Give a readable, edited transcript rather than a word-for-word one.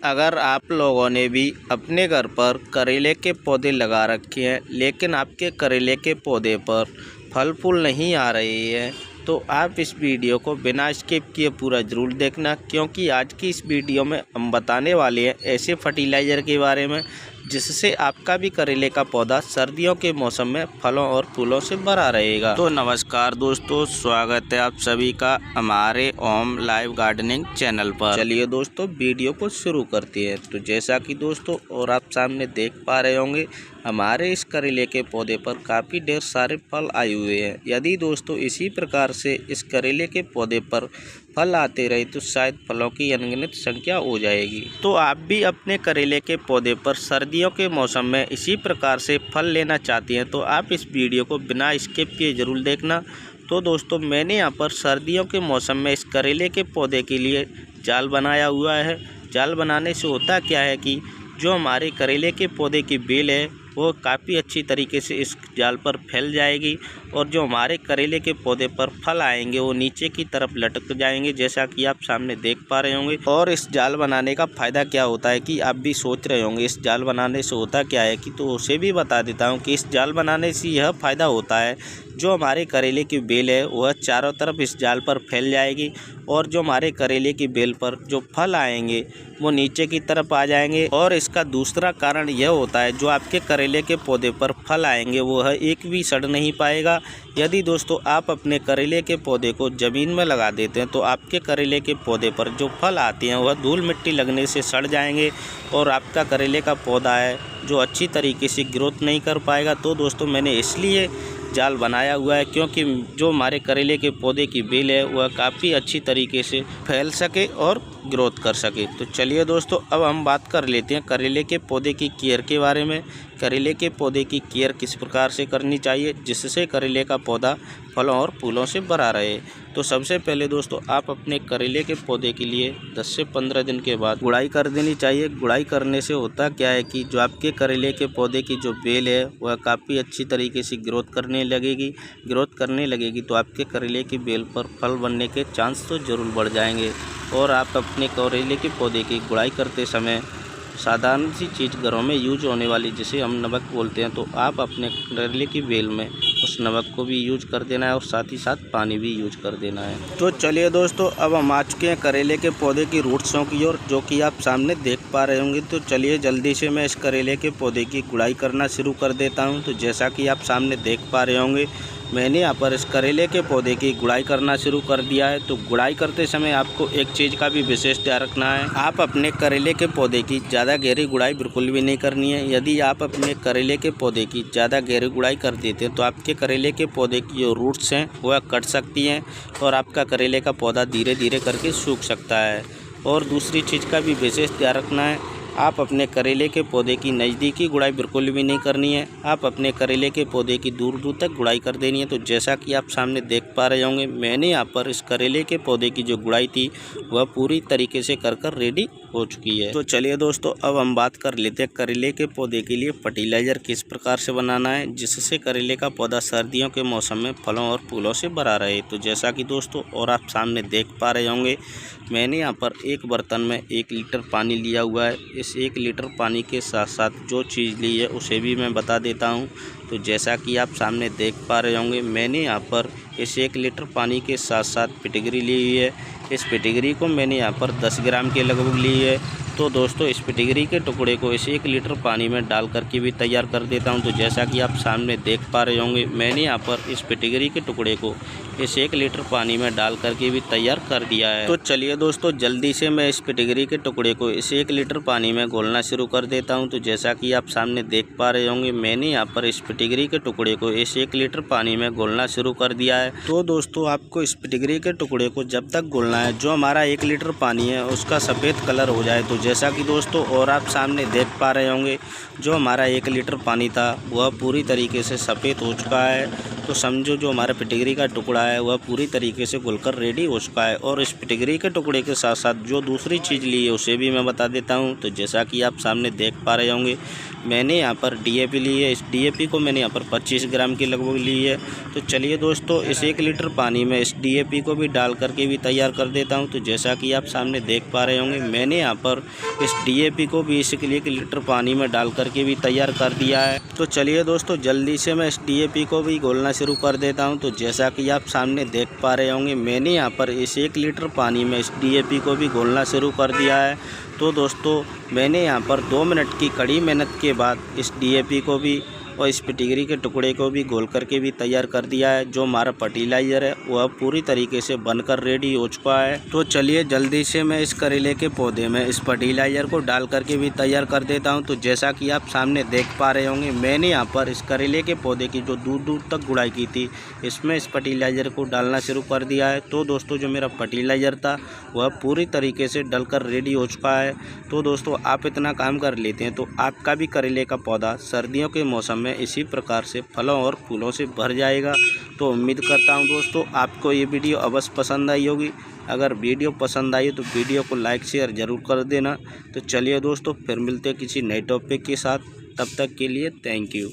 अगर आप लोगों ने भी अपने घर पर करेले के पौधे लगा रखे हैं लेकिन आपके करेले के पौधे पर फल फूल नहीं आ रहे हैं तो आप इस वीडियो को बिना स्किप किए पूरा ज़रूर देखना, क्योंकि आज की इस वीडियो में हम बताने वाले हैं ऐसे फर्टिलाइज़र के बारे में जिससे आपका भी करेले का पौधा सर्दियों के मौसम में फलों और फूलों से भरा रहेगा। तो नमस्कार दोस्तों, स्वागत है आप सभी का हमारे ओम लाइव गार्डनिंग चैनल पर। चलिए दोस्तों वीडियो को शुरू करते हैं। तो जैसा कि दोस्तों और आप सामने देख पा रहे होंगे, हमारे इस करेले के पौधे पर काफ़ी ढेर सारे फल आए हुए हैं। यदि दोस्तों इसी प्रकार से इस करेले के पौधे पर फल आते रहे तो शायद फलों की अनगिनत संख्या हो जाएगी। तो आप भी अपने करेले के पौधे पर सर्दियों के मौसम में इसी प्रकार से फल लेना चाहते हैं तो आप इस वीडियो को बिना स्किप किए ज़रूर देखना। तो दोस्तों मैंने यहाँ पर सर्दियों के मौसम में इस करेले के पौधे के लिए जाल बनाया हुआ है। जाल बनाने से होता क्या है कि जो हमारे करेले के पौधे की बेल है वो काफ़ी अच्छी तरीके से इस जाल पर फैल जाएगी और जो हमारे करेले के पौधे पर फल आएंगे वो नीचे की तरफ लटक जाएंगे, जैसा कि आप सामने देख पा रहे होंगे। और इस जाल बनाने का फ़ायदा क्या होता है कि आप भी सोच रहे होंगे इस जाल बनाने से होता क्या है कि, तो उसे भी बता देता हूँ कि इस जाल बनाने से यह फ़ायदा होता है जो हमारे करेले की बेल है वह चारों तरफ इस जाल पर फैल जाएगी और जो हमारे करेले की बेल पर जो फल आएंगे वो नीचे की तरफ आ जाएंगे। और इसका दूसरा कारण यह होता है जो आपके करेले के पौधे पर फल आएंगे वो एक भी सड़ नहीं पाएगा। यदि दोस्तों आप अपने करेले के पौधे को ज़मीन में लगा देते हैं तो आपके करेले के पौधे पर जो फल आते हैं वह धूल मिट्टी लगने से सड़ जाएंगे और आपका करेले का पौधा है जो अच्छी तरीके से ग्रोथ नहीं कर पाएगा। तो दोस्तों मैंने इसलिए जाल बनाया हुआ है क्योंकि जो हमारे करेले के पौधे की बेल है वह काफ़ी अच्छी तरीके से फैल सके और ग्रोथ कर सके। तो चलिए दोस्तों अब हम बात कर लेते हैं करेले के पौधे की केयर के बारे में। करेले के पौधे की केयर किस प्रकार से करनी चाहिए जिससे करेले का पौधा फलों और फूलों से भरा रहे। तो सबसे पहले दोस्तों आप अपने करेले के पौधे के लिए 10 से 15 दिन के बाद गुड़ाई कर देनी चाहिए। गुड़ाई करने से होता क्या है कि जो आपके करेले के पौधे की जो बेल है वह काफ़ी अच्छी तरीके से ग्रोथ करने लगेगी तो आपके करेले की बेल पर फल बनने के चांस तो ज़रूर बढ़ जाएंगे। और आप अपने करेले के पौधे की गुड़ाई करते समय साधारण सी चीज़ घरों में यूज होने वाली जिसे हम नमक बोलते हैं तो आप अपने करेले की बेल में उस नमक को भी यूज कर देना है और साथ ही साथ पानी भी यूज कर देना है। तो चलिए दोस्तों अब हम आ चुके हैं करेले के पौधे की रूट्सों की ओर, जो कि आप सामने देख पा रहे होंगे। तो चलिए जल्दी से मैं इस करेले के पौधे की गुड़ाई करना शुरू कर देता हूँ। तो जैसा कि आप सामने देख पा रहे होंगे मैंने यहाँ पर इस करेले के पौधे की गुड़ाई करना शुरू कर दिया है। तो गुड़ाई करते समय आपको एक चीज़ का भी विशेष ध्यान रखना है, आप अपने करेले के पौधे की ज़्यादा गहरी गुड़ाई बिल्कुल भी नहीं करनी है। यदि आप अपने करेले के पौधे की ज़्यादा गहरी गुड़ाई कर देते हैं तो आपके करेले के पौधे की जो रूट्स हैं वह कट सकती हैं और आपका करेले का पौधा धीरे धीरे करके सूख सकता है। और दूसरी चीज़ का भी विशेष ध्यान रखना है, आप अपने करेले के पौधे की नज़दीकी गुड़ाई बिल्कुल भी नहीं करनी है, आप अपने करेले के पौधे की दूर दूर तक गुड़ाई कर देनी है। तो जैसा कि आप सामने देख पा रहे होंगे मैंने यहाँ पर इस करेले के पौधे की जो गुड़ाई थी वह पूरी तरीके से कर रेडी हो चुकी है। तो चलिए दोस्तों अब हम बात कर लेते हैं करेले के पौधे के लिए फर्टिलाइज़र किस प्रकार से बनाना है जिससे करेले का पौधा सर्दियों के मौसम में फलों और फूलों से भरा रहे। तो जैसा कि दोस्तों और आप सामने देख पा रहे होंगे मैंने यहाँ पर एक बर्तन में 1 लीटर पानी लिया हुआ है। इस 1 लीटर पानी के साथ साथ जो चीज़ ली है उसे भी मैं बता देता हूँ। तो जैसा कि आप सामने देख पा रहे होंगे मैंने यहाँ पर इस 1 लीटर पानी के साथ साथ फिटकरी ली हुई है। इस फिटकरी को मैंने यहाँ पर 10 ग्राम के लगभग ली है। तो दोस्तों इस फिटकरी के टुकड़े को इस 1 लीटर पानी में डाल करके भी तैयार कर देता हूँ। तो जैसा कि आप सामने देख पा रहे होंगे मैंने यहाँ पर इस फिटकरी के टुकड़े को इस 1 लीटर पानी में डाल करके भी तैयार कर दिया है। तो चलिए दोस्तों जल्दी से मैं इस फिटकरी के टुकड़े को इस 1 लीटर पानी में घोलना शुरू कर देता हूँ। तो जैसा कि आप सामने देख पा रहे होंगे मैंने यहाँ पर इस फिटकरी के टुकड़े को इस 1 लीटर पानी में घोलना शुरू कर दिया है। तो दोस्तों आपको इस फिटकरी के टुकड़े को जब तक घोलना है जो हमारा 1 लीटर पानी है उसका सफ़ेद कलर हो जाए। तो जैसा कि दोस्तों और आप सामने देख पा रहे होंगे जो हमारा 1 लीटर पानी था वह पूरी तरीके से सफ़ेद हो चुका है। तो समझो जो हमारा फिटकरी का टुकड़ा है वह पूरी तरीके से घुलकर रेडी हो चुका है। और इस फिटकरी के टुकड़े के साथ साथ जो दूसरी चीज़ ली है उसे भी मैं बता देता हूँ। तो जैसा कि आप सामने देख पा रहे होंगे मैंने यहाँ पर DAP ली है। इस DAP को मैंने यहाँ पर 25 ग्राम की लगभग ली है। तो चलिए दोस्तों इस 1 लीटर पानी में इस DAP को भी डाल करके भी तैयार कर देता हूँ। तो जैसा कि आप सामने देख पा रहे होंगे मैंने यहाँ पर इस DAP को भी इसी के लिए 1 लीटर पानी में डाल करके भी तैयार कर दिया है। तो चलिए दोस्तों, जल्दी से मैं इस DAP को भी घोलना शुरू कर देता हूं। तो जैसा कि आप सामने देख पा रहे होंगे, मैंने यहां पर इस 1 लीटर पानी में इस DAP को भी घोलना शुरू कर दिया है। तो दोस्तों, मैंने यहां पर 2 मिनट की कड़ी मेहनत के बाद इस DAP को भी और इस फिटकरी के टुकड़े को भी घोल करके भी तैयार कर दिया है। जो हमारा फर्टिलाइज़र है वह पूरी तरीके से बनकर रेडी हो चुका है। तो चलिए जल्दी से मैं इस करेले के पौधे में इस फर्टिलाइज़र को डाल करके भी तैयार कर देता हूं। तो जैसा कि आप सामने देख पा रहे होंगे, मैंने यहां पर इस करेले के पौधे की जो दूर दूर तक गुड़ाई की थी, इसमें इस फर्टिलाइज़र को डालना शुरू कर दिया है। तो दोस्तों, जो मेरा फर्टिलाइज़र था वह पूरी तरीके से डलकर रेडी हो चुका है। तो दोस्तों, आप इतना काम कर लेते हैं तो आपका भी करेले का पौधा सर्दियों के मौसम में इसी प्रकार से फलों और फूलों से भर जाएगा। तो उम्मीद करता हूं दोस्तों, आपको ये वीडियो अवश्य पसंद आई होगी। अगर वीडियो पसंद आई तो वीडियो को लाइक शेयर ज़रूर कर देना। तो चलिए दोस्तों, फिर मिलते हैं किसी नए टॉपिक के साथ। तब तक के लिए थैंक यू।